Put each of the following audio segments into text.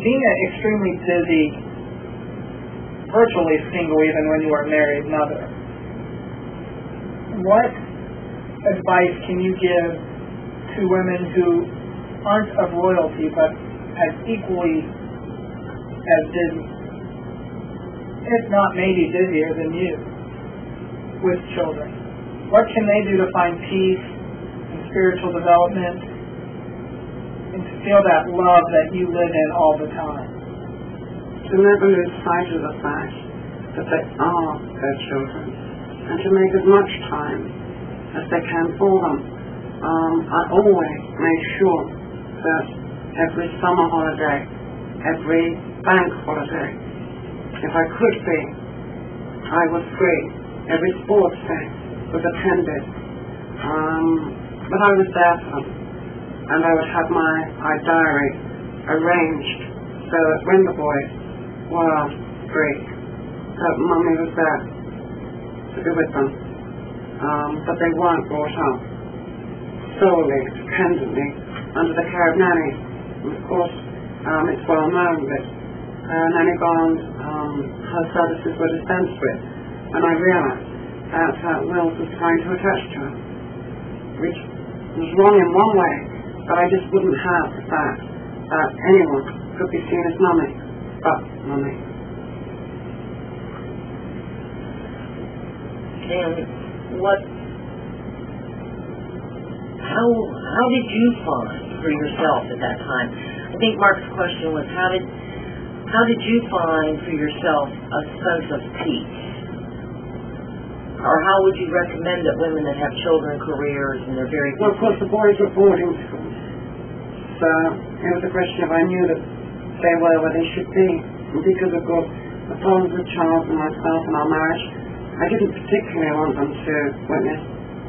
being an extremely busy, virtually single even when you are married mother, what advice can you give to women who aren't of royalty but as equally as busy, if not maybe busier than you, with children? What can they do to find peace and spiritual development and to feel that love that you live in all the time? To never lose sight of the fact that they are their children, and to make as much time as they can for them. I always made sure that every summer holiday, every bank holiday, if I could be, I was free. Every sports day was attended. But I was there for them, and I would have my diary arranged so that when the boys were free, that Mummy was there to be with them. But they weren't brought up solely, dependently, under the care of nannies. And of course, it's well known that Nanny Bond, her services were dispensed with, and I realized that Wills was trying to attach to her, which was wrong in one way, but I just wouldn't have the fact that anyone could be seen as Mummy, but Mummy. And how did you find for yourself at that time? I think Mark's question was how did you find for yourself a sense of peace? Or how would you recommend that women that have children, careers, and they're very busy? Well, of course, the boys were boarding school. So it was a question of I knew that they were where they should be. And because, of course, the problems with Charles and myself and our marriage, I didn't particularly want them to witness.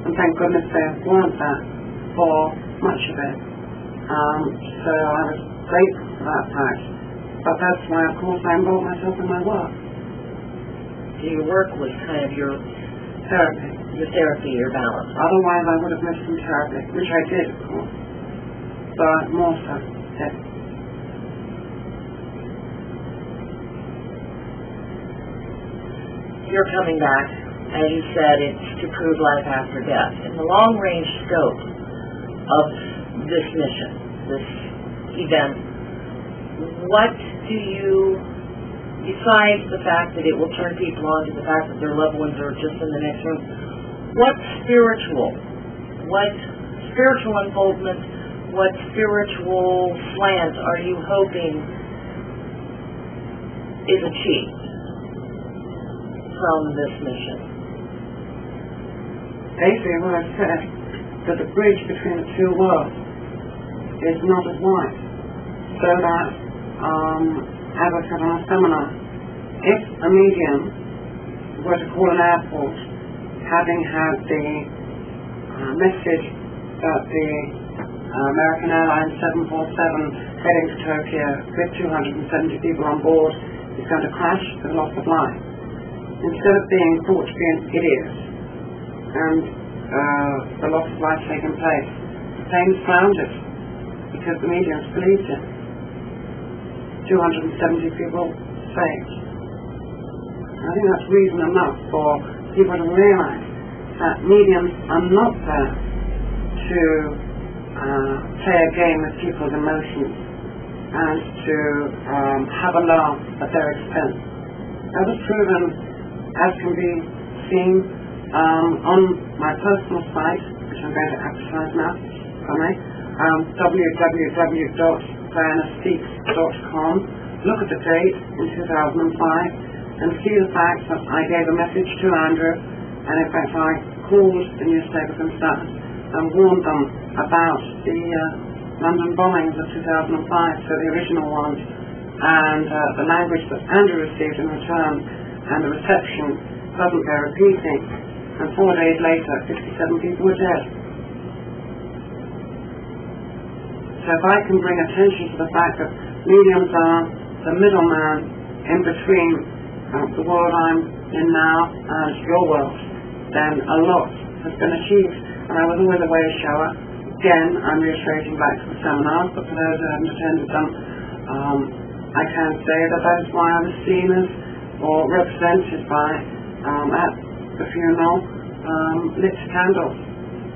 And thank goodness they weren't there for much of it. So I was grateful for that fact. But that's why, of course, I involved myself in my work. So your work was kind of your therapy. Your therapy, your balance. Otherwise I would have missed some therapy, which I did, of course. But more so, yes. You're coming back, as you said, it's to prove life after death. In the long-range scope of this mission, this event, what do you, besides the fact that it will turn people on to the fact that their loved ones are just in the next room, what spiritual unfoldment, what spiritual slant are you hoping is achieved from this mission? Basically what I've said, that the bridge between the two worlds is not as wide. So that, as I said on a seminar, if a medium were to call an airport having had the message that the American Airlines 747 heading to Tokyo with 270 people on board is going to crash with loss of life, instead of being thought to be an idiot and the loss of life taking place, the plane's founded because the mediums believed it. 270 people saved. I think that's reason enough for people to realize that mediums are not there to play a game with people's emotions and to have a laugh at their expense. That was proven, as can be seen on my personal site, which I'm going to advertise now, www.dianaspeaks.info. Look at the date in 2005 and see the fact that I gave a message to Andrew, and in fact I called the newspapers themselves and warned them about the London bombings of 2005, so the original ones, and the language that Andrew received in return, and the reception doesn't bear repeating. And 4 days later, 57 people were dead. So if I can bring attention to the fact that mediums are the middleman in between the world I'm in now and your world, then a lot has been achieved. And I was always a way shower. Again, I'm reiterating back to the seminars, but for those who haven't attended them, I can't say that that's why I was seen as, or represented by, at the funeral, lit candles.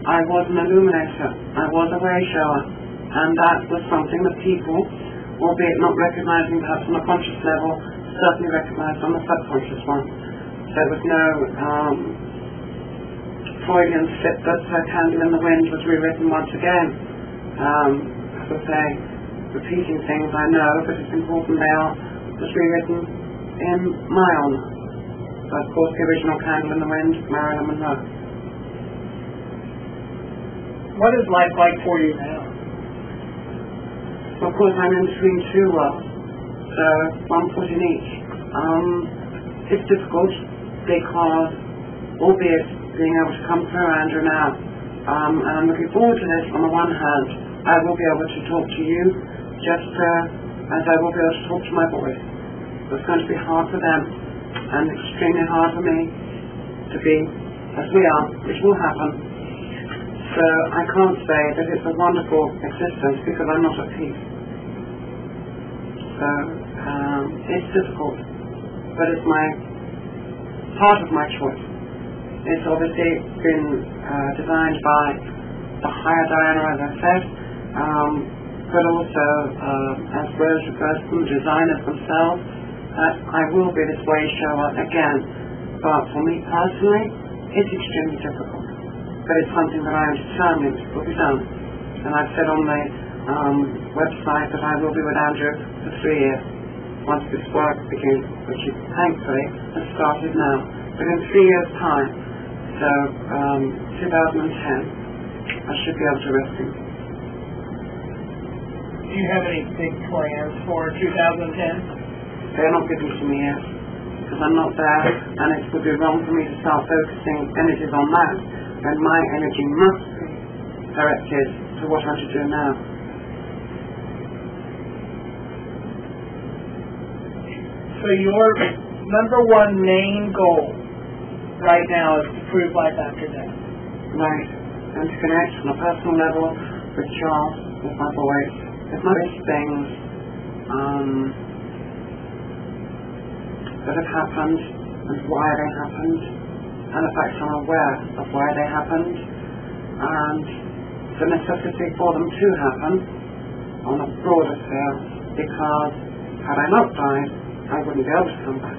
I was an illuminator. I was a way shower. And that was something that people, albeit not recognizing perhaps on a conscious level, certainly recognized on the subconscious one. There was no Freudian slip that Candle in the Wind was rewritten once again. As I say, repeating things I know, but it's important they are just rewritten in my honour. So of course the original Candle in the Wind, Marilyn Monroe. What is life like for you now? Of course I'm in between two worlds, so one foot in each. It's difficult because, albeit being able to come through Andrew now, and I'm looking forward to this. On the one hand, I will be able to talk to you just as I will be able to talk to my boys. It's going to be hard for them and extremely hard for me to be as we are, which will happen. So I can't say that it's a wonderful existence because I'm not at peace. So it's difficult, but it's part of my choice. It's obviously been designed by the higher Diana, as I said, but also as Rose refers to the designers themselves, that I will be this way shower again. But for me personally, it's extremely difficult. But it's something that I am determined will be done. And I've said on the website that I will be with Andrew for 3 years once this work begins, which is thankfully has started now. But in 3 years' time, so 2010, I should be able to rest him. Do you have any big plans for 2010? They're not given to me yet, because I'm not there, and it would be wrong for me to start focusing energies on that, when my energy must be directed to what I'm to do now. So your number one main goal right now is to prove life after death. Right, and to connect on a personal level with Charles, with my boys, with my things that have happened and why they happened, and the fact I'm aware of why they happened, and the necessity for them to happen on a broader scale, because had I not died, I wouldn't be able to come back.